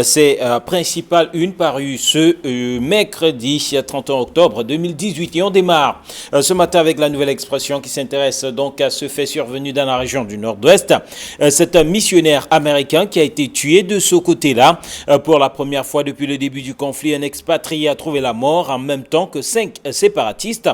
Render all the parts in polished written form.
ses principales unes parues ce mercredi 31 octobre 2018. Et on démarre ce matin avec la Nouvelle Expression qui s'intéresse donc à ce fait survenu dans la région du Nord-Ouest. C'est un missionnaire américain qui a été tué de ce côté-là. Pour la première fois depuis le début du conflit, un expatrié a trouvé la mort en même temps que 5 séparatistes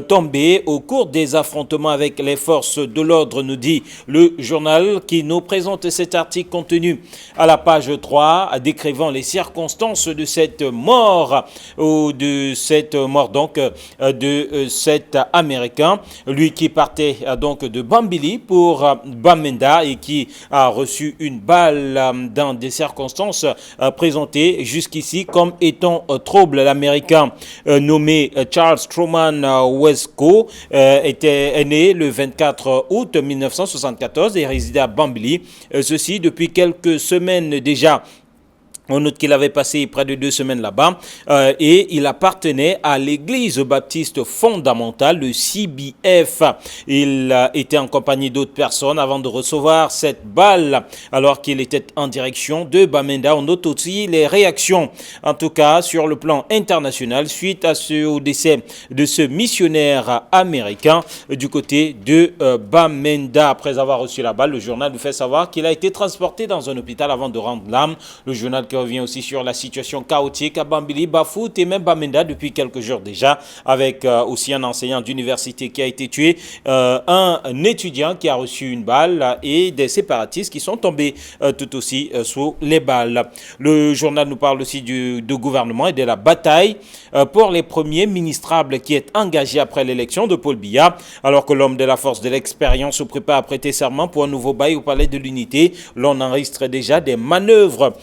tombés au cours des affrontements avec les forces de l'ordre, nous dit le journal qui nous présente cet article contenu à la page 3, décrivant les circonstances de cette mort donc de cet Américain, lui qui partait donc de Bambili pour Bamenda et qui a reçu une balle dans des circonstances présentées jusqu'ici comme étant trouble. L'Américain nommé Charles Truman Wesco est né le 24 août 1974 et résidait à Bambili, ceci depuis quelques semaines déjà. On note qu'il avait passé près de 2 semaines là-bas et il appartenait à l'église baptiste fondamentale, le CBF. Il était en compagnie d'autres personnes avant de recevoir cette balle alors qu'il était en direction de Bamenda. On note aussi les réactions, en tout cas sur le plan international, suite au décès de ce missionnaire américain du côté de Bamenda. Après avoir reçu la balle, le journal nous fait savoir qu'il a été transporté dans un hôpital avant de rendre l'âme. Le journal qui revient aussi sur la situation chaotique à Bambili, Bafout et même Bamenda depuis quelques jours déjà, avec aussi un enseignant d'université qui a été tué, un étudiant qui a reçu une balle et des séparatistes qui sont tombés tout aussi sous les balles. Le journal nous parle aussi du gouvernement et de la bataille pour les premiers ministrables qui est engagé après l'élection de Paul Biya, alors que l'homme de la force de l'expérience se prépare à prêter serment pour un nouveau bail au palais de l'Unité. L'on enregistre déjà des manœuvres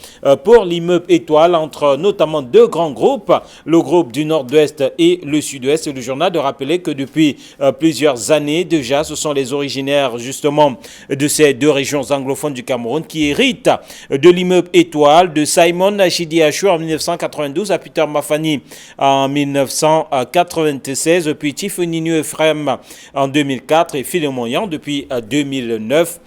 pour l'immeuble Étoile entre notamment 2 grands groupes, le groupe du Nord-Ouest et le Sud-Ouest. Le journal de rappeler que depuis plusieurs années déjà, ce sont les originaires justement de ces 2 régions anglophones du Cameroun qui héritent de l'immeuble Étoile, de Simon Chidi Achou en 1992 à Peter Mafani en 1996, puis Tiffany Ephraim en 2004 et Philemon Yan depuis 2009.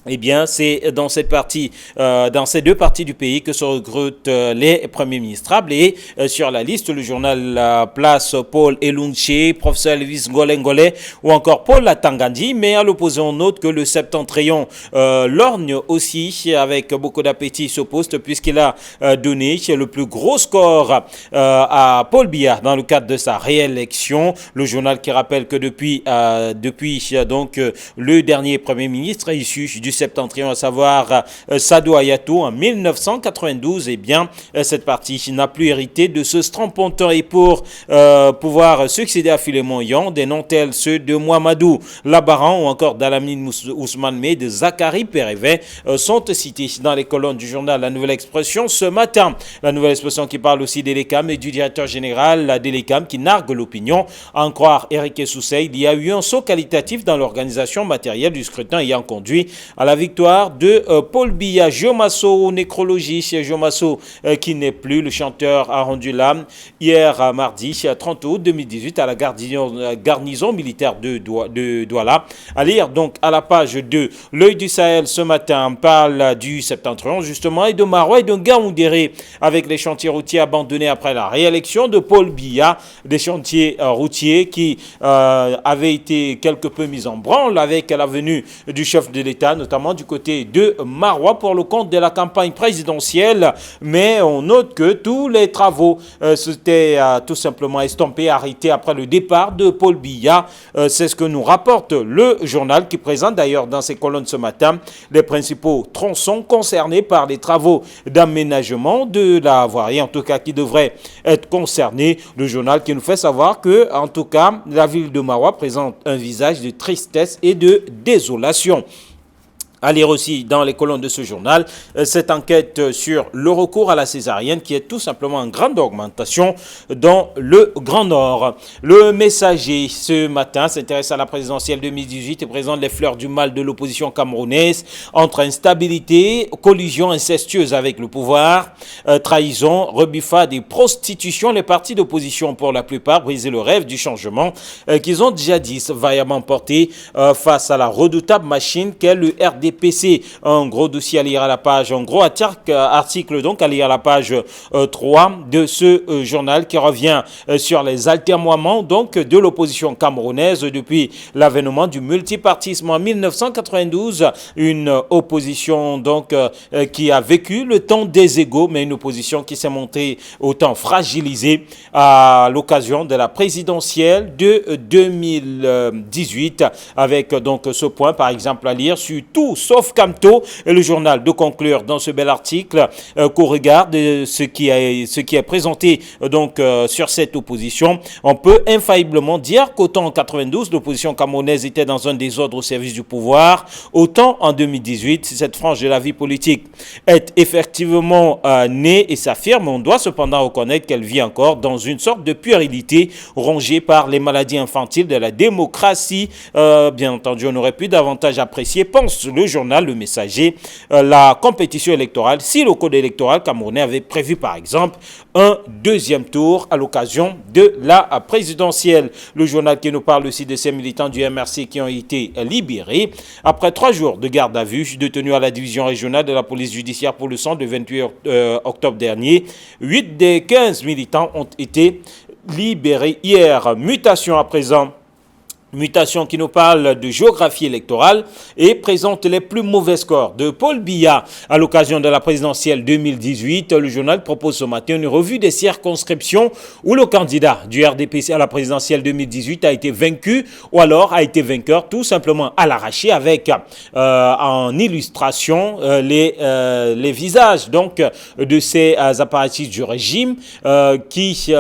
Eh bien, c'est dans cette partie, dans ces 2 parties du pays que se recrutent les premiers ministrables. Et sur la liste, le journal place Paul Elunche, professeur Elvis Ngolengole ou encore Paul Latangandi. Mais à l'opposé, on note que le septentrion lorgne aussi avec beaucoup d'appétit ce poste puisqu'il a donné le plus gros score à Paul Biya dans le cadre de sa réélection. Le journal qui rappelle que depuis donc le dernier premier ministre issu du septentrion, à savoir Sadou Ayatou en 1992, eh bien, cette partie n'a plus hérité de ce strapontin. Et pour pouvoir succéder à Philemon Yan, des noms tels ceux de Mohamedou Labaran ou encore d'Alamine Ousmane May, de Zachary Pérévet sont cités dans les colonnes du journal La Nouvelle Expression ce matin. La Nouvelle Expression qui parle aussi d'Elecam et du directeur général d'Elecam qui nargue l'opinion. À en croire Eric Sousseil, il y a eu un saut qualitatif dans l'organisation matérielle du scrutin ayant conduit à la victoire de Paul Biya. Jomasso, nécrologiste, Jomasso qui n'est plus, le chanteur a rendu l'âme hier mardi 30 août 2018 à la garnison militaire de Douala. À lire donc à la page 2. L'œil du Sahel ce matin parle du septentrion justement et de Marois et de Ngaoundéré avec les chantiers routiers abandonnés après la réélection de Paul Biya, des chantiers routiers qui avaient été quelque peu mis en branle avec la venue du chef de l'État, notamment du côté de Marois pour le compte de la campagne présidentielle, mais on note que tous les travaux s'étaient tout simplement estompés, arrêtés après le départ de Paul Biya. C'est ce que nous rapporte le journal qui présente d'ailleurs dans ses colonnes ce matin les principaux tronçons concernés par les travaux d'aménagement de la voirie, en tout cas qui devraient être concernés. Le journal qui nous fait savoir que, en tout cas, la ville de Marois présente un visage de tristesse et de désolation. À lire aussi dans les colonnes de ce journal cette enquête sur le recours à la césarienne qui est tout simplement en grande augmentation dans le Grand Nord. Le Messager ce matin s'intéresse à la présidentielle 2018 et présente les fleurs du mal de l'opposition camerounaise entre instabilité, collusion incestueuse avec le pouvoir, trahison, rebuffade et prostitution. Les partis d'opposition pour la plupart brisaient le rêve du changement qu'ils ont jadis vaillamment porté face à la redoutable machine qu'est le RDP RDPC. Un gros dossier à lire à la page, un gros article donc à lire à la page 3 de ce journal qui revient sur les altermoiements donc de l'opposition camerounaise depuis l'avènement du multipartisme en 1992. Une opposition donc qui a vécu le temps des égaux, mais une opposition qui s'est montrée autant fragilisée à l'occasion de la présidentielle de 2018, avec donc ce point par exemple à lire sur tout sauf Camto, et le journal de conclure dans ce bel article qu'au regard de ce qui est présenté donc sur cette opposition, on peut infailliblement dire qu'autant en 92 l'opposition camerounaise était dans un désordre au service du pouvoir, autant en 2018 cette frange de la vie politique est effectivement née et s'affirme. On doit cependant reconnaître qu'elle vit encore dans une sorte de puérilité rongée par les maladies infantiles de la démocratie. Bien entendu, on aurait pu davantage apprécier, pense le journal Le Messager, la compétition électorale si le code électoral camerounais avait prévu par exemple un deuxième tour à l'occasion de la présidentielle. Le journal qui nous parle aussi de ces militants du MRC qui ont été libérés après 3 jours de garde à vue, détenus à la division régionale de la police judiciaire pour le sang le 28 octobre dernier. 8 des 15 militants ont été libérés hier. Mutation à présent. Mutation qui nous parle de géographie électorale et présente les plus mauvais scores de Paul Biya à l'occasion de la présidentielle 2018. Le journal propose ce matin une revue des circonscriptions où le candidat du RDPC à la présidentielle 2018 a été vaincu ou alors a été vainqueur tout simplement à l'arraché, avec en illustration les visages donc de ces apparatistes du régime qui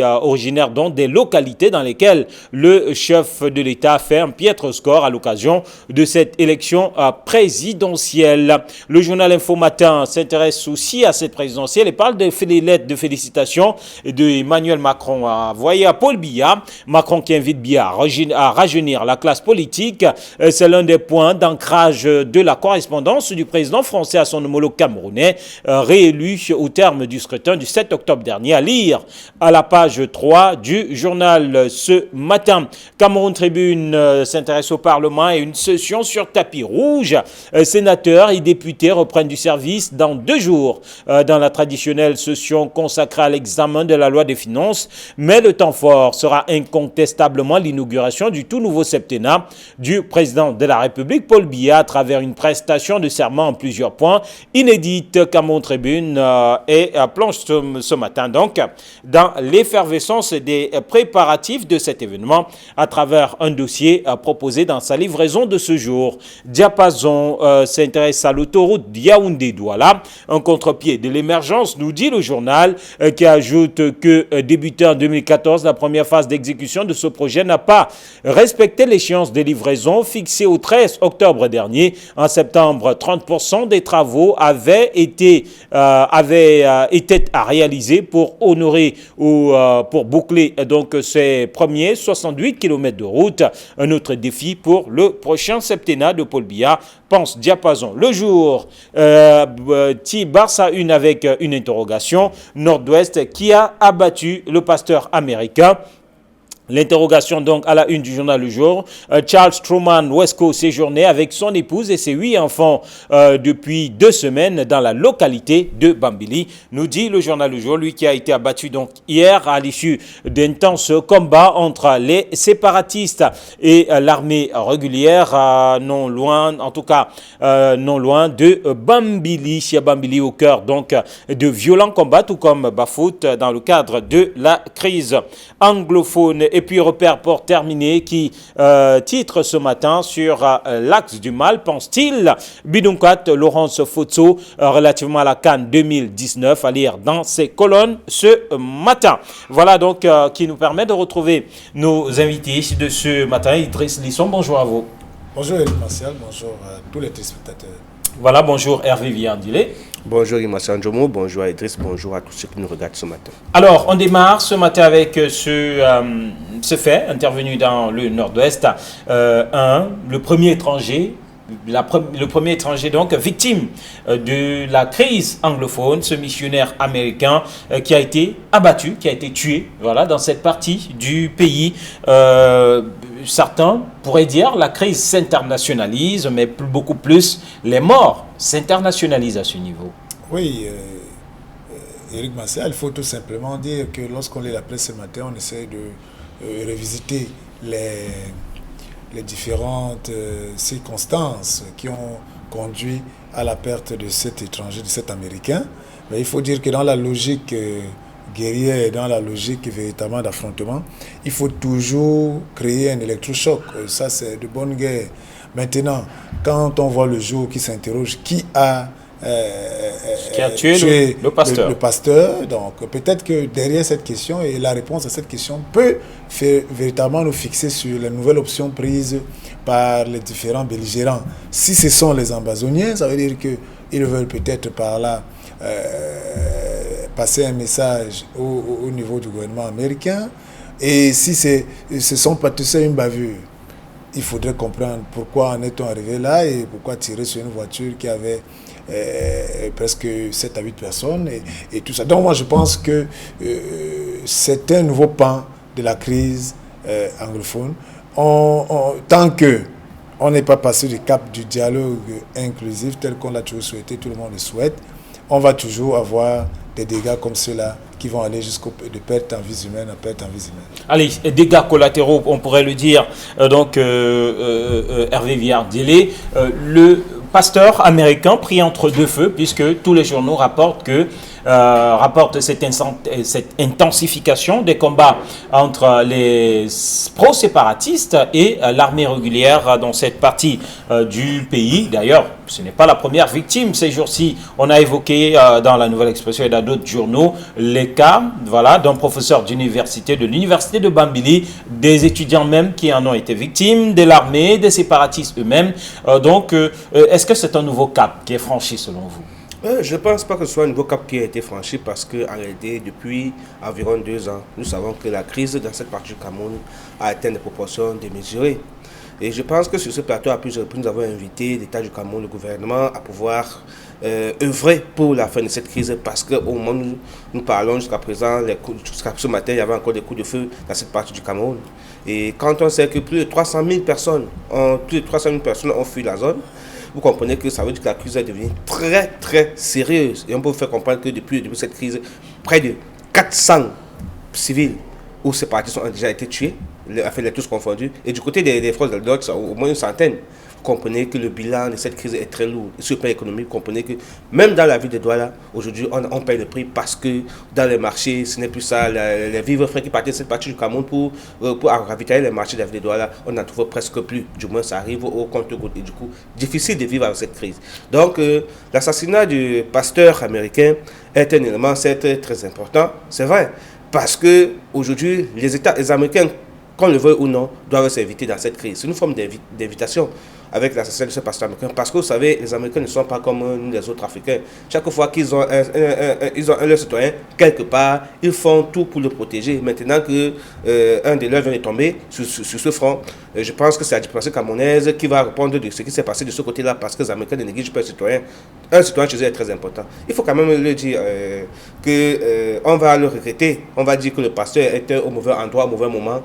originaires donc des localités dans lesquelles le chef de l'État a fait un piètre score à l'occasion de cette élection présidentielle. Le journal Info Matin s'intéresse aussi à cette présidentielle et parle des lettres de félicitations d'Emmanuel Macron envoyées à Paul Biya. Macron qui invite Biya à rajeunir la classe politique. C'est l'un des points d'ancrage de la correspondance du président français à son homologue camerounais, réélu au terme du scrutin du 7 octobre dernier, à lire à la page 3 du journal ce matin. Cameroun Tribune s'intéresse au Parlement et une session sur tapis rouge. Sénateurs et députés reprennent du service dans 2 jours dans la traditionnelle session consacrée à l'examen de la loi des finances. Mais le temps fort sera incontestablement l'inauguration du tout nouveau septennat du président de la République, Paul Biya, à travers une prestation de serment en plusieurs points inédite. Cameroun Tribune et planche ce matin donc dans l'effervescence des préparatifs de cet événement à travers un dossier proposé dans sa livraison de ce jour. Diapason s'intéresse à l'autoroute Yaoundé-Douala, un contre-pied de l'émergence, nous dit le journal, qui ajoute que débuté en 2014, la première phase d'exécution de ce projet n'a pas respecté l'échéance de livraison fixée au 13 octobre dernier. En septembre, 30% des travaux avaient été à réaliser pour honorer ou pour boucler donc ces premiers 68 km de route. Un autre défi pour le prochain septennat de Paul Biya, pense Diapason. Le jour, Barça 1 avec une interrogation. Nord-Ouest qui a abattu le pasteur américain. L'interrogation donc à la une du journal Le Jour. Charles Truman Wesco séjournait avec son épouse et ses 8 enfants depuis 2 semaines dans la localité de Bambili, nous dit le journal Le Jour, lui qui a été abattu donc hier à l'issue d'intenses combats entre les séparatistes et l'armée régulière, non loin de Bambili. Bambili au cœur donc de violents combats, tout comme Bafout dans le cadre de la crise anglophone. Et puis repère pour terminer qui titre ce matin sur l'axe du mal, pense-t-il. Bidonkat, Laurence Fotso, relativement à la CAN 2019, à lire dans ses colonnes ce matin. Voilà donc qui nous permet de retrouver nos invités de ce matin. Idriss Lisson, bonjour à vous. Bonjour Eric Martial, bonjour à tous les téléspectateurs. Voilà, bonjour Hervé Viandilé. Bonjour Imassa Njomo, bonjour à Idriss, bonjour à tous ceux qui nous regardent ce matin. Alors, on démarre ce matin avec ce fait intervenu dans le Nord-Ouest. Le premier étranger, donc victime de la crise anglophone, ce missionnaire américain qui a été abattu, qui a été tué, voilà, dans cette partie du pays. certains pourraient dire la crise s'internationalise, mais beaucoup plus les morts s'internationalisent à ce niveau. Oui, Éric Martial, il faut tout simplement dire que lorsqu'on lit la presse ce matin, on essaie de revisiter les différentes circonstances qui ont conduit à la perte de cet étranger, de cet Américain. Mais il faut dire que dans la logique guerrière, dans la logique véritablement d'affrontement, il faut toujours créer un électrochoc. Ça, c'est de bonne guerre. Maintenant, quand on voit le jour qui s'interroge, qui a tué le pasteur. Le pasteur. Donc peut-être que derrière cette question, et la réponse à cette question peut véritablement nous fixer sur la nouvelle option prise par les différents belligérants. Si ce sont les Amazoniens, ça veut dire qu'ils veulent peut-être par là passer un message au niveau du gouvernement américain. Et si ce sont pâtisseurs une bavure, il faudrait comprendre pourquoi en est-on arrivé là et pourquoi tirer sur une voiture qui avait presque 7 à 8 personnes et tout ça. Donc moi je pense que c'est un nouveau pan de la crise anglophone. Tant que on n'est pas passé du cap du dialogue inclusif tel qu'on l'a toujours souhaité, tout le monde le souhaite, on va toujours avoir des dégâts comme ceux-là qui vont aller jusqu'au de perte en vie humaine à perte en vie humaine. Allez, dégâts collatéraux, on pourrait le dire, Hervé Villard-Délé, le pasteur américain pris entre deux feux, puisque tous les journaux rapportent cette intensification des combats entre les pro-séparatistes et l'armée régulière dans cette partie du pays. D'ailleurs, ce n'est pas la première victime ces jours-ci. On a évoqué dans la Nouvelle Expression et dans d'autres journaux les cas d'un professeur de l'université de Bambili, des étudiants même qui en ont été victimes, de l'armée, des séparatistes eux-mêmes. Est-ce que c'est un nouveau cap qui est franchi selon vous? Je ne pense pas que ce soit un nouveau cap qui a été franchi parce qu'en réalité, depuis environ 2 ans, nous savons que la crise dans cette partie du Cameroun a atteint des proportions démesurées. Et je pense que sur ce plateau, à plusieurs reprises, nous avons invité l'État du Cameroun, le gouvernement, à pouvoir œuvrer pour la fin de cette crise parce qu'au moment où nous parlons jusqu'à présent, jusqu'à ce matin, il y avait encore des coups de feu dans cette partie du Cameroun. Et quand on sait que plus de 300 000 personnes ont fui la zone, vous comprenez que ça veut dire que la crise est devenue très très sérieuse. Et on peut vous faire comprendre que depuis cette crise, près de 400 civils ou séparatistes ont déjà été tués, les tous confondus. Et du côté des forces de l'ordre, au moins une centaine. Vous comprenez que le bilan de cette crise est très lourd. Et sur le plan économique, vous comprenez que même dans la ville de Douala, aujourd'hui, on paye le prix parce que dans les marchés, ce n'est plus ça. Les vivres frais qui partaient de cette partie du Cameroun pour ravitailler les marchés de la ville de Douala, on n'en trouve presque plus. Du moins, ça arrive au compte-gouttes. Et du coup, difficile de vivre avec cette crise. Donc, l'assassinat du pasteur américain est un élément, certes, très important. C'est vrai. Parce que aujourd'hui, les Américains, qu'on le veuille ou non, doivent s'inviter dans cette crise. C'est une forme d'invitation avec l'assassinat de ce pasteur américain. Parce que vous savez, les Américains ne sont pas comme nous, les autres Africains. Chaque fois qu'ils ont leur citoyen, quelque part, ils font tout pour le protéger. Maintenant qu'un des leurs vient de tomber sur ce front, je pense que c'est la diplomatie camerounaise qui va répondre de ce qui s'est passé de ce côté-là, parce que les Américains ne négligent pas un citoyen. Un citoyen chez eux est très important. Il faut quand même le dire qu'on va le regretter. On va dire que le pasteur était au mauvais endroit, au mauvais moment.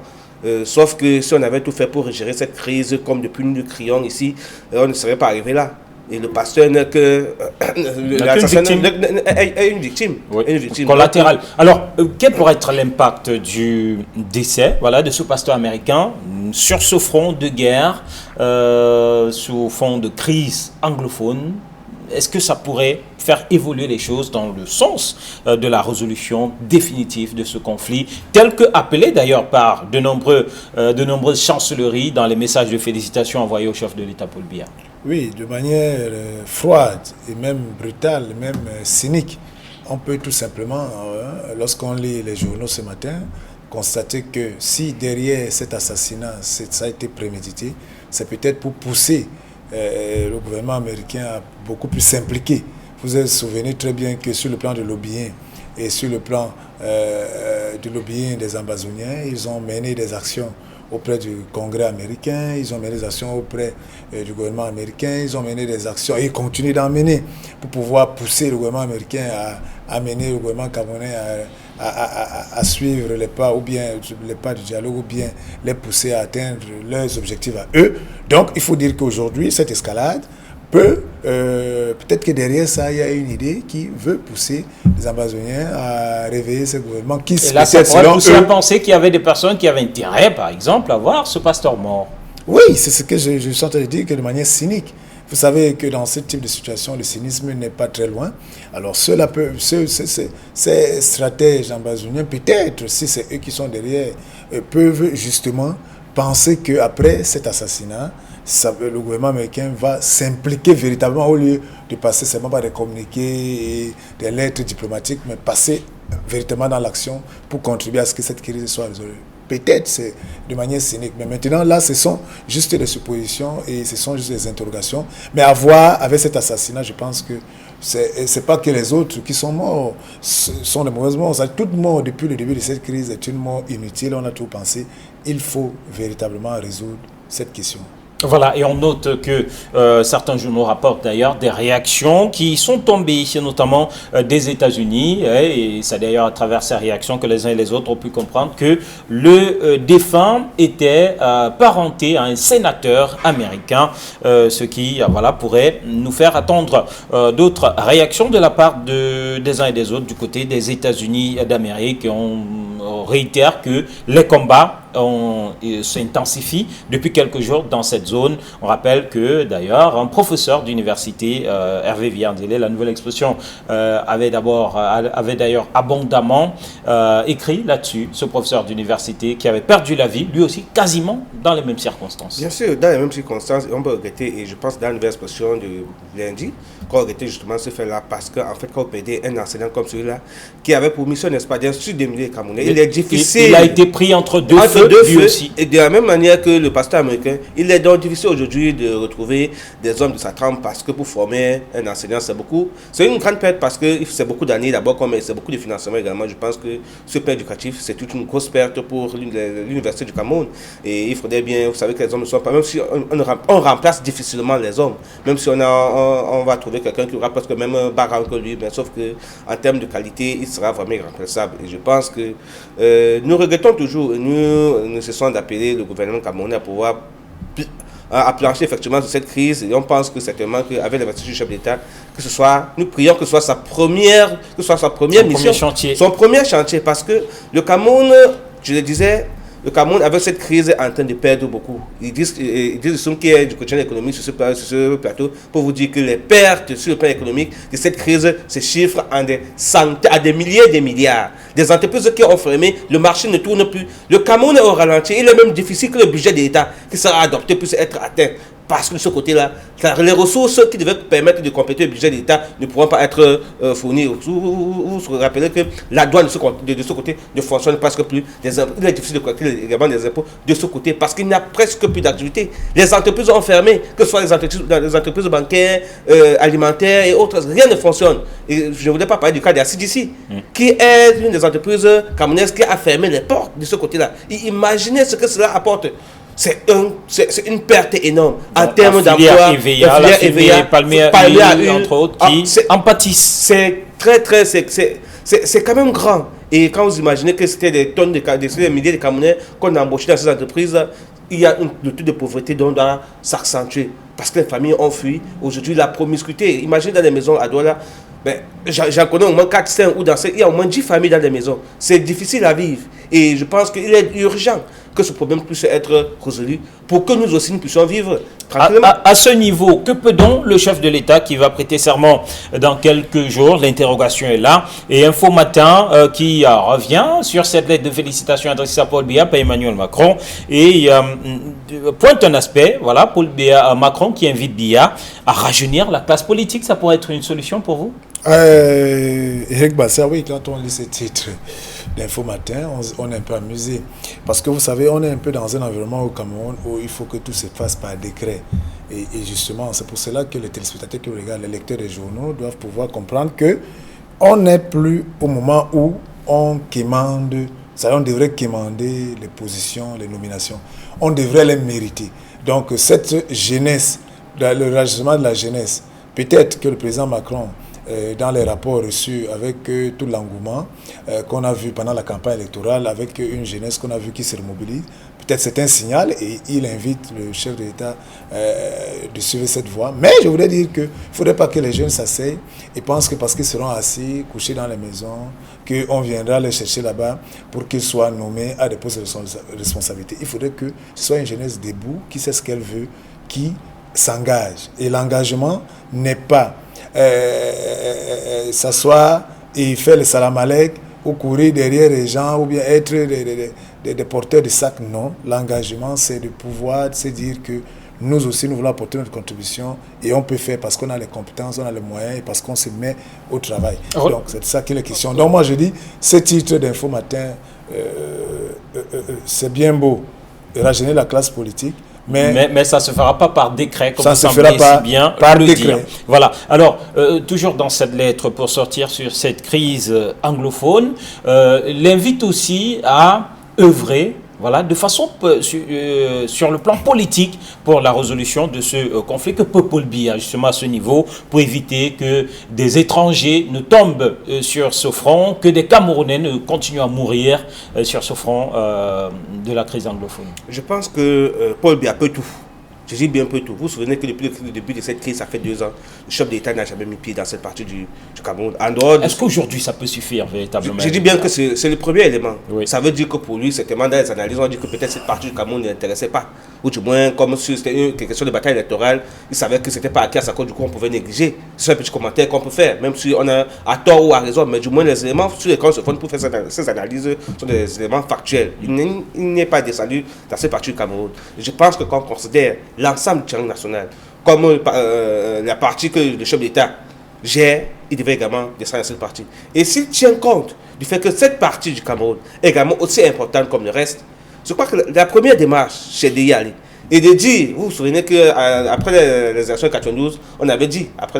Sauf que si on avait tout fait pour gérer cette crise, comme depuis nous le crions ici, on ne serait pas arrivé là. Et le pasteur n'est que une victime. Oui, une victime collatérale. Alors, quel pourrait être l'impact du décès de ce pasteur américain sur ce front de guerre, sous fond de crise anglophone? Est-ce que ça pourrait faire évoluer les choses dans le sens de la résolution définitive de ce conflit, tel que appelé d'ailleurs par de nombreuses chancelleries dans les messages de félicitations envoyés au chef de l'État Paul Biya? Oui, de manière froide et même brutale, même cynique. On peut tout simplement, lorsqu'on lit les journaux ce matin, constater que si derrière cet assassinat, ça a été prémédité, c'est peut-être pour pousser le gouvernement américain a beaucoup plus s'impliquer. Vous vous souvenez très bien que sur le plan de lobbying et sur le plan du lobbying des Amazoniens, ils ont mené des actions auprès du Congrès américain, ils ont mené des actions auprès du gouvernement américain, ils ont mené des actions et ils continuent d'en mener pour pouvoir pousser le gouvernement américain à amener le gouvernement camerounais à suivre les pas, ou bien les pas du dialogue, ou bien les pousser à atteindre leurs objectifs à eux. Donc, il faut dire qu'aujourd'hui, cette escalade peut-être que derrière ça, il y a une idée qui veut pousser les Amazoniens à réveiller ce gouvernement qui, et là, ça pourrait pousser à penser qu'il y avait des personnes qui avaient intérêt, par exemple, à voir ce pasteur mort. Oui, c'est ce que je suis en train de dire, que de manière cynique. Vous savez que dans ce type de situation, le cynisme n'est pas très loin. Alors, ces stratèges amazoniens, peut-être, si c'est eux qui sont derrière, peuvent justement penser qu'après cet assassinat, le gouvernement américain va s'impliquer véritablement, au lieu de passer seulement par des communiqués et des lettres diplomatiques, mais passer véritablement dans l'action pour contribuer à ce que cette crise soit résolue. Peut-être c'est de manière cynique, mais maintenant là ce sont juste des suppositions et ce sont juste des interrogations. Mais à voir avec cet assassinat, je pense que c'est pas que les autres qui sont morts sont de mauvaises morts. Toute mort depuis le début de cette crise est une mort inutile, on a tout pensé. Il faut véritablement résoudre cette question. Voilà, et on note que certains journaux rapportent d'ailleurs des réactions qui sont tombées, notamment des États-Unis, et c'est d'ailleurs à travers ces réactions que les uns et les autres ont pu comprendre que le défunt était parenté à un sénateur américain, ce qui pourrait nous faire attendre d'autres réactions de la part des uns et des autres du côté des États-Unis d'Amérique. On réitère que les combats s'intensifient depuis quelques jours dans cette zone. On rappelle que d'ailleurs un professeur d'université, Hervé Villardélé, la nouvelle expression, avait d'ailleurs abondamment écrit là-dessus, ce professeur d'université qui avait perdu la vie, lui aussi quasiment dans les mêmes circonstances. Bien sûr, dans les mêmes circonstances, on peut regretter, et je pense dans la nouvelle expression de lundi, qu'on regrettait justement ce fait-là, parce qu'en fait, quand on perdait un enseignant comme celui-là, qui avait pour mission, n'est-ce pas, d'instruire des milliers de Camerounais, il est difficile. Il a été pris entre deux feux, aussi. Et de la même manière que le pasteur américain, il est donc difficile aujourd'hui de retrouver des hommes de sa trempe, parce que pour former un enseignant, c'est une grande perte, parce que c'est beaucoup d'années d'abord, comme c'est beaucoup de financement également. Je pense que ce plan éducatif, c'est toute une grosse perte pour l'université du Cameroun. Et il faudrait bien, vous savez que les hommes ne sont pas, même si on remplace difficilement les hommes, même si on va trouver quelqu'un qui aura presque le même background que lui, mais sauf que en termes de qualité, il sera vraiment irremplaçable. Et je pense que nous regrettons toujours, nous cessons d'appeler le gouvernement camerounais à pouvoir à plancher effectivement sur cette crise, et on pense que certainement qu'avec l'investiture du chef d'État, nous prions que ce soit sa première mission, son premier chantier, parce que le Cameroun, je le disais, le Cameroun, avec cette crise, est en train de perdre beaucoup. Ils disent qu'il y a du quotidien économique sur ce plateau pour vous dire que les pertes sur le plan économique de cette crise se chiffrent à des milliers de milliards. Des entreprises qui ont fermé, le marché ne tourne plus. Le Cameroun est au ralenti. Il est même difficile que le budget de l'État qui sera adopté puisse être atteint. Parce que de ce côté-là, les ressources qui devaient permettre de compléter le budget de l'État ne pourront pas être fournies. Vous vous rappelez que la douane de ce côté ne fonctionne presque plus. Il est difficile de collecter également des impôts de ce côté parce qu'il n'y a presque plus d'activité. Les entreprises ont fermé, que ce soit les entreprises bancaires, alimentaires et autres. Rien ne fonctionne. Et je ne voudrais pas parler du cas de la CDC, qui est une des entreprises camerounaises qui a fermé les portes de ce côté-là. Imaginez ce que cela apporte. C'est une perte énorme en termes d'emploi. La filière Palmier, entre autres, qui en pâtissent. C'est quand même grand. Et quand vous imaginez que c'était des tonnes des milliers de Camerounais qu'on a embauchés dans ces entreprises, il y a le taux de pauvreté dont doit s'accentuer. Parce que les familles ont fui. Aujourd'hui, la promiscuité. Imaginez dans les maisons à Douala, j'en connais au moins 4, 5 ou il y a au moins 10 familles dans les maisons. C'est difficile à vivre. Et je pense qu'il est urgent que ce problème puisse être résolu pour que nous aussi nous puissions vivre tranquillement. À ce niveau, que peut donc le chef de l'État qui va prêter serment dans quelques jours, l'interrogation est là, et Info Matin qui revient sur cette lettre de félicitations adressée à Paul Biya par Emmanuel Macron et pointe un aspect, voilà, Paul Biya, Macron qui invite Biya à rajeunir la classe politique. Ça pourrait être une solution pour vous? Eric Bassa, oui, quand on lit ce titre d'Info Matin, on est un peu amusé. Parce que vous savez, on est un peu dans un environnement au Cameroun où il faut que tout se fasse par décret. Et justement, c'est pour cela que les téléspectateurs qui regardent, les lecteurs des journaux doivent pouvoir comprendre que on n'est plus au moment où on quémande, on devrait quémander les positions, les nominations. On devrait les mériter. Donc cette jeunesse, le rajeunissement de la jeunesse, peut-être que le président Macron dans les rapports reçus avec tout l'engouement qu'on a vu pendant la campagne électorale, avec une jeunesse qu'on a vu qui se remobilise. Peut-être c'est un signal et il invite le chef de l'État de suivre cette voie. Mais je voudrais dire qu'il ne faudrait pas que les jeunes s'asseyent et pensent que parce qu'ils seront assis, couchés dans les maisons, qu'on viendra les chercher là-bas pour qu'ils soient nommés à des postes de responsabilité. Il faudrait que ce soit une jeunesse debout, qui sait ce qu'elle veut, qui s'engage. Et l'engagement n'est pas s'asseoir et faire le salam alek ou courir derrière les gens ou bien être des porteurs de sacs. Non, l'engagement c'est de pouvoir se dire que nous aussi nous voulons apporter notre contribution et on peut faire parce qu'on a les compétences, on a les moyens et parce qu'on se met au travail. Donc c'est de ça qu'il est question. Donc moi je dis, ce titre d'Info Matin, c'est bien beau de rajeunir la classe politique, mais ça ne se fera pas par décret, comme ça vous se semblez fera pas si bien par le décret. dire. Voilà. Alors, toujours dans cette lettre, pour sortir sur cette crise anglophone, l'invite aussi à œuvrer, voilà, de façon sur le plan politique pour la résolution de ce conflit. Que peut Paul Biya justement à ce niveau pour éviter que des étrangers ne tombent sur ce front, que des Camerounais ne continuent à mourir sur ce front de la crise anglophone? Je pense que Paul Biya peut tout. Je dis bien peu tout. Vous vous souvenez que depuis le début de cette crise, ça fait 2 ans, le chef d'État n'a jamais mis pied dans cette partie du Cameroun. Est-ce qu'aujourd'hui ça peut suffire véritablement? Je dis bien que c'est le premier élément. Oui. Ça veut dire que pour lui, certainement dans les analyses, on a dit que peut-être cette partie du Cameroun ne l'intéressait pas. Ou du moins, comme si c'était une question de bataille électorale, il savait que c'était pas acquis à sa cause, du coup on pouvait négliger. C'est un petit commentaire qu'on peut faire, même si on a à tort ou à raison, mais du moins les éléments sur lesquels on se fonde pour faire ces analyses sont des éléments factuels. Il n'est pas descendu dans cette partie du Cameroun. Je pense que quand on considère l'ensemble du triangle national comme la partie que le chef d'État gère, il devait également descendre dans cette partie. Et s'il tient compte du fait que cette partie du Cameroun est également aussi importante comme le reste, je crois que la première démarche, c'est d'y aller. Et de dire, vous vous souvenez qu'après les élections de 92, on avait dit, après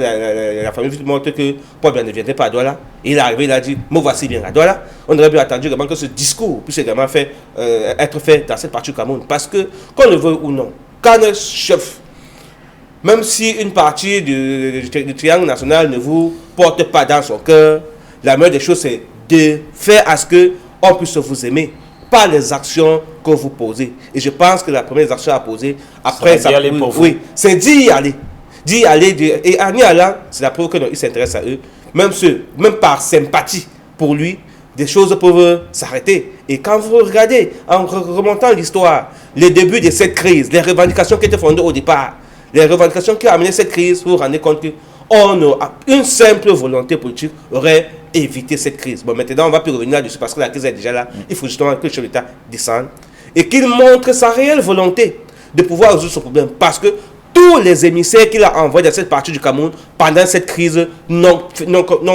la famille morte, que Paul Biya ne viendrait pas à Douala. Et il est arrivé, il a dit, me voici bien à Douala. On aurait bien attendu également que ce discours puisse également être fait dans cette partie du Cameroun. Parce que, qu'on le veuille ou non, quand un chef, même si une partie du triangle national ne vous porte pas dans son cœur, la meilleure des choses, c'est de faire à ce qu'on puisse vous aimer par les actions que vous posez. Et je pense que la première action à poser, après ça, oui, c'est d'y aller. D'y aller, et en y allant, c'est la preuve qu'il s'intéresse à eux. Même par sympathie pour lui, des choses peuvent s'arrêter. Et quand vous regardez, en remontant l'histoire, les débuts de cette crise, les revendications qui étaient fondées au départ, les revendications qui ont amené cette crise, vous vous rendez compte qu'une simple volonté politique aurait évité cette crise. Bon, maintenant, on ne va plus revenir là-dessus parce que la crise est déjà là. Il faut justement que le chef d'État descende et qu'il montre sa réelle volonté de pouvoir résoudre ce problème. Parce que tous les émissaires qu'il a envoyés dans cette partie du Cameroun pendant cette crise n'ont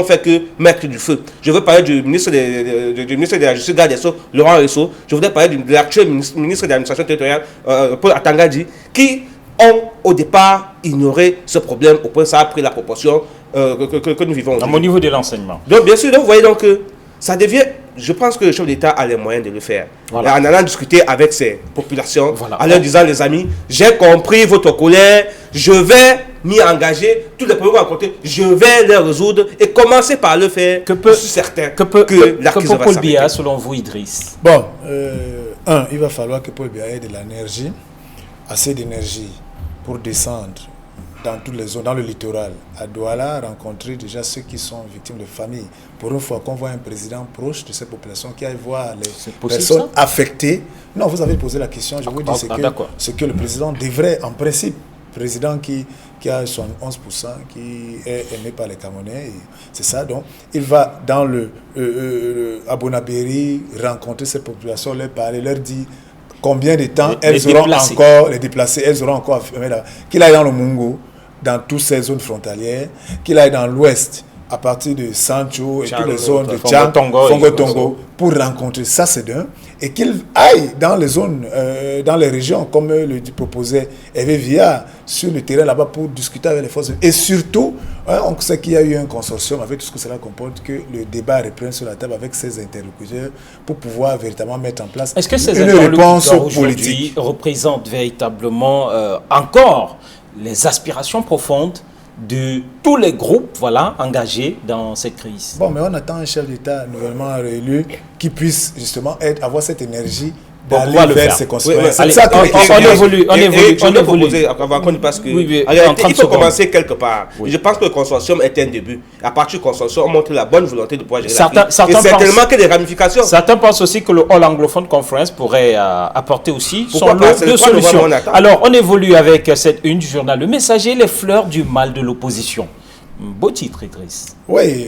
fait que mettre du feu. Je veux parler du ministre de la Justice, garde des Sceaux, Laurent Ressaux. Je voudrais parler de l'actuel ministre de l'administration territoriale, Paul Atangadi, qui ont au départ ignoré ce problème au point que ça a pris la proportion que nous vivons aujourd'hui. Au niveau de l'enseignement. Donc bien sûr, vous voyez donc que ça devient, je pense que le chef d'État a les moyens de le faire. Voilà. En allant discuter avec ses populations, voilà, en leur disant, les amis, j'ai compris votre colère, je vais m'y engager, tous les problèmes rencontrés, je vais les résoudre et commencer par le faire. Je suis certain que la crise va s'arrêter. Paul Biya, selon vous, Idriss? Bon, il va falloir que Paul Biya ait de l'énergie, assez d'énergie pour descendre dans toutes les zones, dans le littoral, à Douala, rencontrer déjà ceux qui sont victimes de famille. Pour une fois qu'on voit un président proche de cette population qui aille voir les personnes affectées. Non, vous avez posé la question, je vous dis ce que le président devrait, en principe, président qui a 71%, qui est aimé par les Camerounais, c'est ça. Donc, il va dans à Bonabéry rencontrer cette population, leur parler, leur dire combien de temps elles auront encore, les déplacés, elles auront encore qu'il aille dans le Mungo, dans toutes ces zones frontalières, qu'il aille dans l'ouest, à partir de Sancho et toutes les zones de Tchang, Fongo-Tongo, pour rencontrer ça, c'est d'un. Et qu'il aille dans les zones, dans les régions, comme le proposait Hervé Viard, sur le terrain là-bas, pour discuter avec les forces. Et surtout, on sait qu'il y a eu un consortium avec tout ce que cela comporte, que le débat reprenne sur la table avec ses interlocuteurs pour pouvoir véritablement mettre en place une réponse politique. Représentent véritablement encore les aspirations profondes de tous les groupes voilà, engagés dans cette crise. Bon, mais on attend un chef d'État nouvellement réélu qui puisse justement avoir cette énergie Pour d'aller pouvoir le vers faire. ses concitoyens. Oui, C'est allez, ça que on évolue, on évolue, je on vais évolue. proposer, avant qu'on y passe que, Oui, en réalité, en 30 il faut secondes. commencer quelque part. Oui. Je pense que le consortium est un début. À partir du consortium, on montre la bonne volonté de pouvoir gérer Certains- la crise. certains Et certainement pensent- que des ramifications. Certains pensent aussi que le All Anglophone Conference pourrait apporter aussi Pourquoi son pas? lot C'est de le 3 novembre, solutions. on attend. Alors, on évolue avec cette une du journal Le Messager, les fleurs du mal de l'opposition. Beau titre, Idriss. Oui,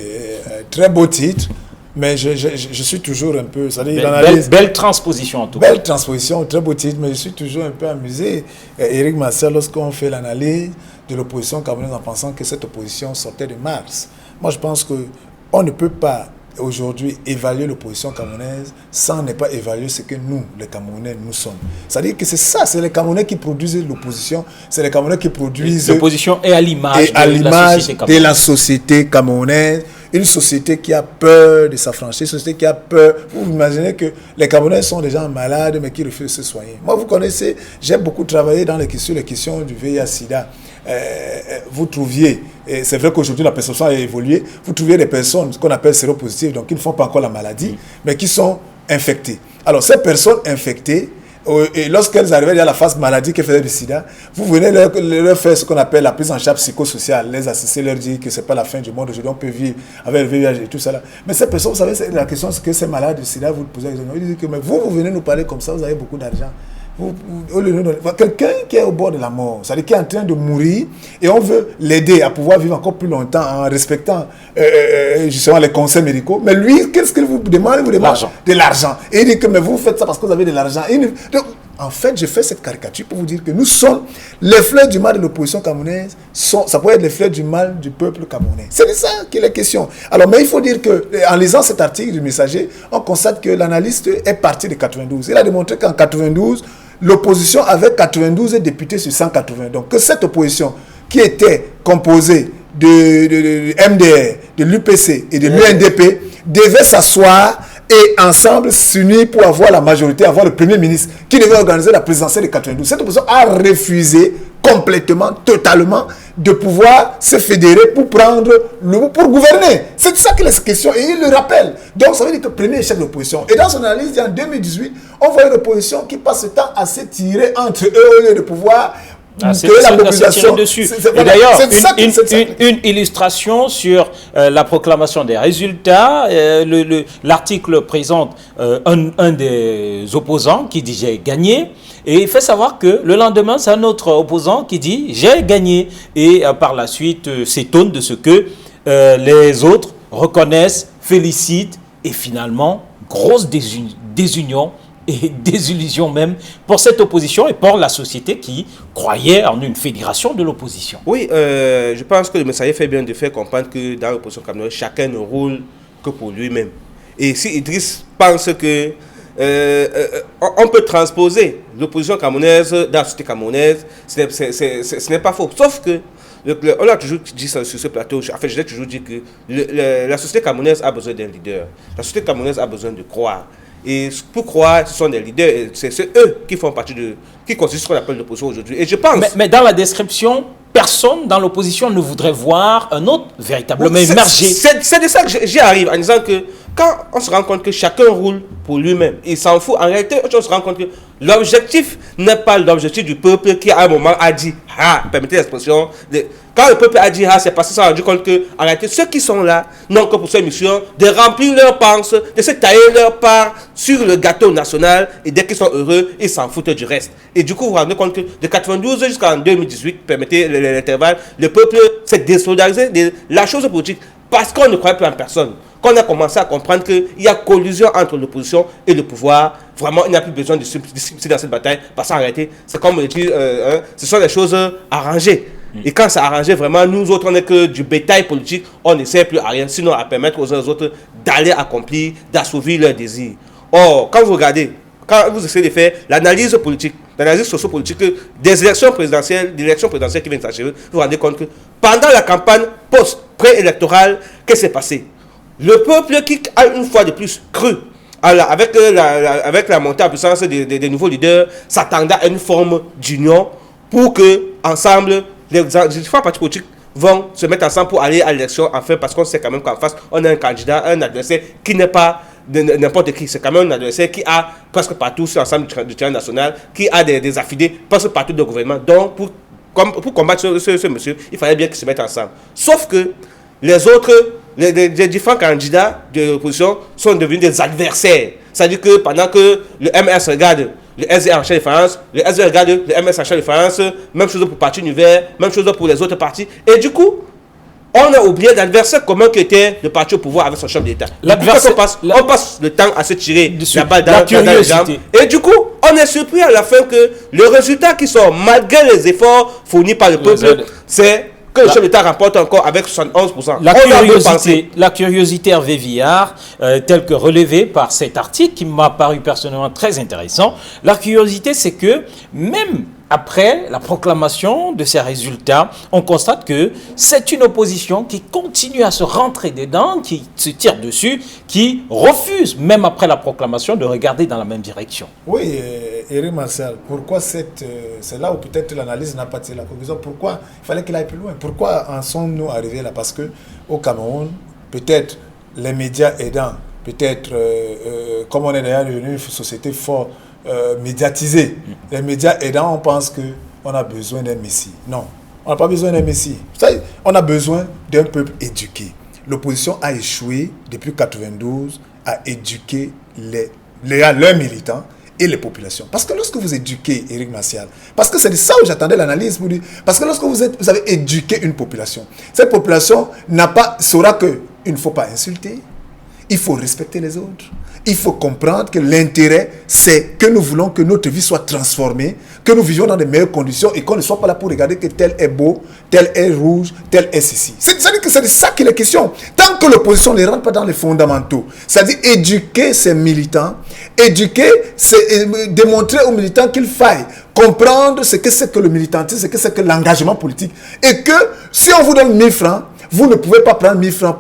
très beau titre, mais je suis toujours un peu... C'est-à-dire, il Belle, analyse... belle transposition en tout cas. Belle transposition, très beau titre, mais je suis toujours un peu amusé, Éric Marcel, lorsqu'on fait l'analyse de l'opposition camerounaise en pensant que cette opposition sortait de Mars. Moi, je pense qu'on ne peut pas aujourd'hui évaluer l'opposition camerounaise sans ne pas évaluer ce que nous, les Camerounais, nous sommes. C'est-à-dire que c'est ça, c'est les Camerounais qui produisent l'opposition, c'est les Camerounais qui produisent... L'opposition est à l'image de la société camerounaise. Une société qui a peur de s'affranchir, une société qui a peur. Vous imaginez que les Camerounais sont des gens malades, mais qui refusent de se soigner. Moi, vous connaissez, j'ai beaucoup travaillé sur les questions du VIH-Sida. Vous trouviez, et c'est vrai qu'aujourd'hui la perception a évolué, vous trouviez des personnes, ce qu'on appelle séropositives, donc qui ne font pas encore la maladie, mais qui sont infectées. Alors, ces personnes infectées, et lorsqu'elles arrivaient à la phase maladie qu'elles faisaient du sida, vous venez leur faire ce qu'on appelle la prise en charge psychosociale, les assister, leur dire que c'est pas la fin du monde, aujourd'hui on peut vivre avec le VIH et tout ça là. Mais ces personnes, vous savez, la question c'est que ces malades du sida, vous le posez, ils disent que mais vous venez nous parler comme ça, vous avez beaucoup d'argent. Quelqu'un qui est au bord de la mort, c'est-à-dire qui est en train de mourir, et on veut l'aider à pouvoir vivre encore plus longtemps en respectant justement les conseils médicaux. Mais lui, qu'est-ce qu'il vous demande? Il vous demande de l'argent. Et il dit que mais vous faites ça parce que vous avez de l'argent. Donc, en fait, je fais cette caricature pour vous dire que nous sommes les fleurs du mal de l'opposition camerounaise. Ça pourrait être les fleurs du mal du peuple camerounais. C'est de ça qu'il est question. Alors, mais il faut dire que en lisant cet article du Messager, on constate que l'analyste est parti de 92. Il a démontré qu'en 92, l'opposition avait 92 députés sur 180. Donc, que cette opposition qui était composée de MDR, de l'UPC et de l'UNDP devait s'asseoir et ensemble s'unir pour avoir la majorité, avoir le Premier ministre qui devait organiser la présidentielle de 92. Cette opposition a refusé complètement, totalement, de pouvoir se fédérer pour pour gouverner. C'est ça qu'il est question et il le rappelle. Donc ça veut dire que premier échec de l'opposition. Et dans son analyse, en 2018, on voit une opposition qui passe le temps à se tirer entre eux au lieu de pouvoir... C'est la population dessus. Et d'ailleurs, une illustration sur la proclamation des résultats, l'article présente un des opposants qui dit j'ai gagné, et il fait savoir que le lendemain c'est un autre opposant qui dit j'ai gagné, et par la suite s'étonne de ce que les autres reconnaissent, félicitent, et finalement grosse désunion et désillusion même pour cette opposition et pour la société qui croyait en une fédération de l'opposition. Oui, je pense que le Messager fait bien de faire comprendre que dans l'opposition camerounaise, chacun ne roule que pour lui-même. Et si Idriss pense que on peut transposer l'opposition camerounaise dans la société camerounaise, ce n'est pas faux. Sauf que on a toujours dit ça sur ce plateau, en fait je l'ai toujours dit que la société camerounaise a besoin d'un leader. La société camerounaise a besoin de croire. Et pour croire, ce sont des leaders, et c'est eux qui font partie qui constituent ce qu'on appelle l'opposition aujourd'hui. Et je pense... Mais dans la description, personne dans l'opposition ne voudrait voir un autre véritablement émerger. C'est de ça que j'y arrive, en disant que quand on se rend compte que chacun roule pour lui-même, il s'en fout. En réalité, on se rend compte que l'objectif n'est pas l'objectif du peuple qui à un moment a dit « Ah », permettez l'expression, quand le peuple a dit « Ah », c'est parce qu'ils se sont rendu compte que, en réalité, ceux qui sont là n'ont que pour cette mission de remplir leur panse, de se tailler leur part sur le gâteau national, et dès qu'ils sont heureux, ils s'en foutent du reste. Et du coup, vous vous rendez compte que de 92 jusqu'en 2018, permettez l'intervalle, le peuple s'est désolidarisé de la chose politique parce qu'on ne croyait plus en personne. Qu'on a commencé à comprendre qu'il y a collusion entre l'opposition et le pouvoir, vraiment, il n'y a plus besoin de se dans cette bataille, parce qu'en réalité, c'est comme on dit, ce sont des choses arrangées. Et quand c'est arrangé, vraiment, nous autres, on n'est que du bétail politique, on n'essaie plus à rien, sinon à permettre aux uns aux autres d'aller accomplir, d'assouvir leurs désirs. Or, quand vous regardez, quand vous essayez de faire l'analyse politique, l'analyse socio-politique des élections présidentielles qui viennent s'achever, vous vous rendez compte que pendant la campagne post-préélectorale, qu'est-ce qui s'est passé? Le peuple qui a une fois de plus cru, avec la montée en puissance des nouveaux leaders, s'attendait à une forme d'union pour que, ensemble, les différents partis politiques vont se mettre ensemble pour aller à l'élection, enfin, parce qu'on sait quand même qu'en face, on a un candidat, un adversaire qui n'est pas n'importe qui. C'est quand même un adversaire qui a presque partout sur l'ensemble du terrain national, qui a des affidés presque partout du gouvernement. Donc, pour combattre ce monsieur, il fallait bien qu'ils se mettent ensemble. Sauf que les autres, les différents candidats de l'opposition sont devenus des adversaires. C'est-à-dire que pendant que le MS regarde le SDR en chef de France, le SDR regarde le MS en chef de France, même chose pour Parti Univers, même chose pour les autres partis. Et du coup, on a oublié l'adversaire commun qui était le parti au pouvoir avec son chef d'État. On passe le temps à se tirer la balle dans les jambes. Et du coup, on est surpris à la fin que le résultat qui sort, malgré les efforts fournis par le peuple, c'est que le chef d'État remporte encore avec 71%. La curiosité Hervé Villard, telle que relevée par cet article qui m'a paru personnellement très intéressant, la curiosité c'est que même après la proclamation de ces résultats, on constate que c'est une opposition qui continue à se rentrer dedans, qui se tire dessus, qui refuse, même après la proclamation, de regarder dans la même direction. Oui, Éric Marcel, pourquoi c'est là où peut-être l'analyse n'a pas tiré la conclusion. Pourquoi il fallait qu'il aille plus loin? Pourquoi en sommes-nous arrivés là? Parce qu'au Cameroun, peut-être les médias aidants, peut-être comme on est derrière une société fort médiatisée, les médias aidants, on pense qu'on a besoin d'un messie. Non, on n'a pas besoin d'un messie. On a besoin d'un peuple éduqué. L'opposition a échoué depuis 1992 à éduquer leurs militants et les populations. Parce que lorsque vous éduquez, Éric Martial, parce que c'est de ça où j'attendais l'analyse pour dire, parce que lorsque vous avez éduqué une population, cette population saura qu'il ne faut pas insulter, il faut respecter les autres. Il faut comprendre que l'intérêt, c'est que nous voulons que notre vie soit transformée, que nous vivions dans de meilleures conditions et qu'on ne soit pas là pour regarder que tel est beau, tel est rouge, tel est ceci. C'est-à-dire que c'est de ça qu'il est question. Tant que l'opposition ne rentre pas dans les fondamentaux, c'est-à-dire éduquer ses militants, c'est démontrer aux militants qu'il faille comprendre ce que c'est que le militantisme, ce que c'est que l'engagement politique. Et que si on vous donne 1000 francs, vous ne pouvez pas prendre 1000 francs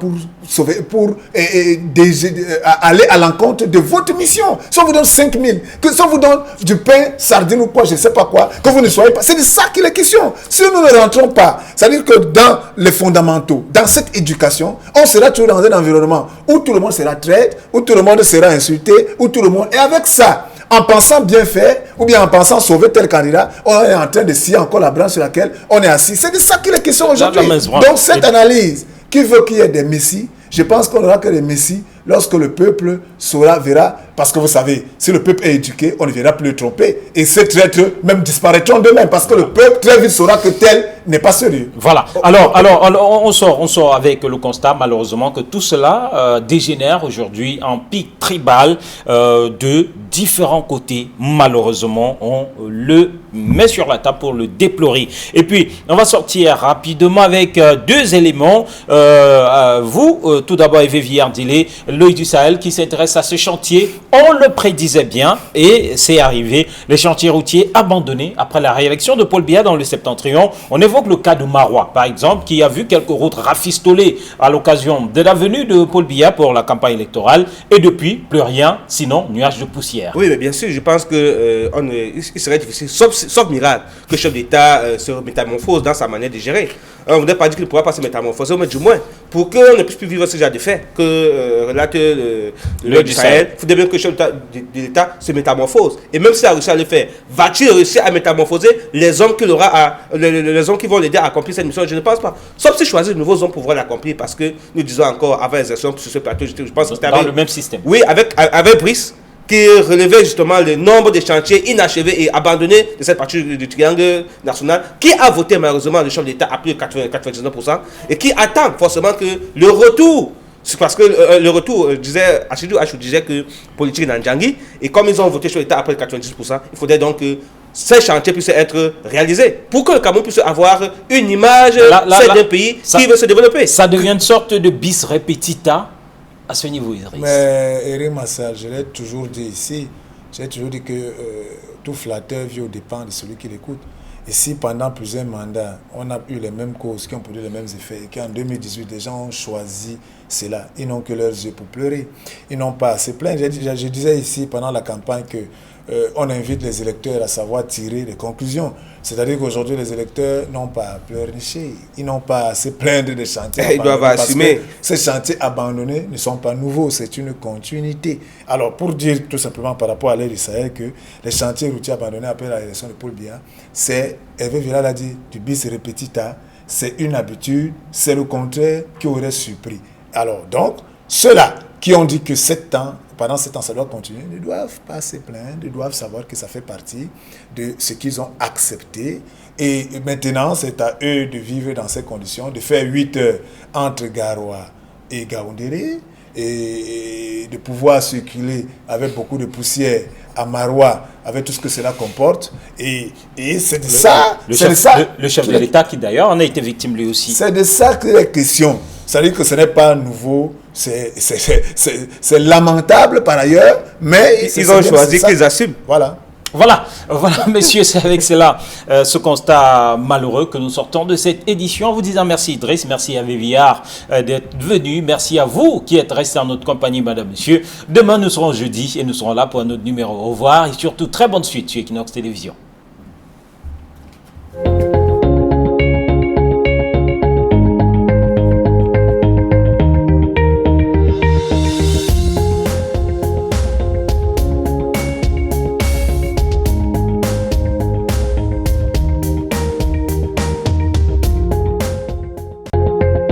pour aller à l'encontre de votre mission. Si on vous donne 5000, si on vous donne du pain, sardine ou quoi, je ne sais pas quoi, que vous ne soyez pas. C'est de ça qu'il est question. Si nous ne rentrons pas, c'est-à-dire que dans les fondamentaux, dans cette éducation, on sera toujours dans un environnement où tout le monde sera traite, où tout le monde sera insulté, où tout le monde... Et avec ça, en pensant bien faire, ou bien en pensant sauver tel candidat, on est en train de scier encore la branche sur laquelle on est assis. C'est de ça qu'il est question aujourd'hui. Donc cette analyse qui veut qu'il y ait des messies, je pense qu'on n'aura que des messies lorsque le peuple verra, parce que vous savez, si le peuple est éduqué, on ne viendra plus le tromper. Et ces traîtres même disparaîtront d'eux-mêmes, parce que le peuple très vite saura que tel n'est pas sérieux. Voilà. Alors on sort avec le constat, malheureusement, que tout cela dégénère aujourd'hui en pic tribal de différents côtés. Malheureusement, on le met sur la table pour le déplorer. Et puis, on va sortir rapidement avec deux éléments. Tout d'abord, Hervé Villard-Dillet, l'œil du Sahel, qui s'intéresse à ce chantier. On le prédisait bien et c'est arrivé. Les chantiers routiers abandonnés après la réélection de Paul Biya dans le Septentrion. On évoque le cas de Marois, par exemple, qui a vu quelques routes rafistolées à l'occasion de la venue de Paul Biya pour la campagne électorale. Et depuis, plus rien, sinon nuage de poussière. Oui, mais bien sûr, je pense que il serait difficile, sauf miracle, que le chef d'État se métamorphose dans sa manière de gérer. On ne voudrait pas dire qu'il ne pourra pas se métamorphoser, mais du moins, pour qu'on ne puisse plus vivre ce genre de fait, que relate l'heure du Sahel, il faudrait bien que le chef de l'État se métamorphose. Et même s'il a réussi à le faire, va-t-il réussir à métamorphoser les hommes les hommes qui vont l'aider à accomplir cette mission? Je ne pense pas. Sauf s'il choisit de nouveaux hommes pour pouvoir l'accomplir, parce que nous disons encore, avant les élections sur ce plateau, je pense que c'était dans le même système. Oui, avec Brice, qui relevait justement le nombre de chantiers inachevés et abandonnés de cette partie du triangle national, qui a voté malheureusement le chef d'État à plus de 99% et qui attend forcément que le retour, c'est parce que le retour, Achidou disait que politique dans Ndjangi, et comme ils ont voté sur l'État après 98%, il faudrait donc que ces chantiers puissent être réalisés pour que le Cameroun puisse avoir une image d'un pays qui veut se développer. Ça devient une sorte de bis repetita à ce niveau, Idriss. Mais Éric Marcel, je l'ai toujours dit ici, j'ai toujours dit que tout flatteur vit aux dépens de celui qui l'écoute. Et si pendant plusieurs mandats, on a eu les mêmes causes qui ont produit les mêmes effets, et qu'en 2018, les gens ont choisi cela, ils n'ont que leurs yeux pour pleurer. Ils n'ont pas à se plaindre. Je disais ici pendant la campagne que on invite les électeurs à savoir tirer des conclusions. C'est-à-dire qu'aujourd'hui, les électeurs n'ont pas à pleurnicher, ils n'ont pas à se plaindre des chantiers Ils doivent assumer. Ces chantiers abandonnés ne sont pas nouveaux, c'est une continuité. Alors, pour dire tout simplement par rapport à l'aide d'Israël que les chantiers routiers abandonnés après la élection de Paul Biya, c'est, Hervé Villa l'a dit, du bis repetita, c'est une habitude, c'est le contraire qui aurait surpris. Alors, donc, ceux-là qui ont dit que pendant 7 ans, ça doit continuer, ne doivent pas se plaindre, ils doivent savoir que ça fait partie de ce qu'ils ont accepté. Et maintenant, c'est à eux de vivre dans ces conditions, de faire 8 heures entre Garoua et Gaoundéré, et de pouvoir circuler avec beaucoup de poussière à Maroua, avec tout ce que cela comporte. Et c'est de ça... Le chef de l'État qui d'ailleurs en a été victime lui aussi. C'est de ça que les questions. C'est-à-dire que ce n'est pas nouveau, c'est lamentable par ailleurs, mais... Ils ont choisi qu'ils assument. Voilà. Voilà, messieurs, c'est avec cela, ce constat malheureux que nous sortons de cette édition. En vous disant merci Idriss, merci à Vivillard d'être venu, merci à vous qui êtes restés en notre compagnie, madame, monsieur. Demain, nous serons jeudi et nous serons là pour un autre numéro. Au revoir et surtout, très bonne suite sur Equinox Télévision.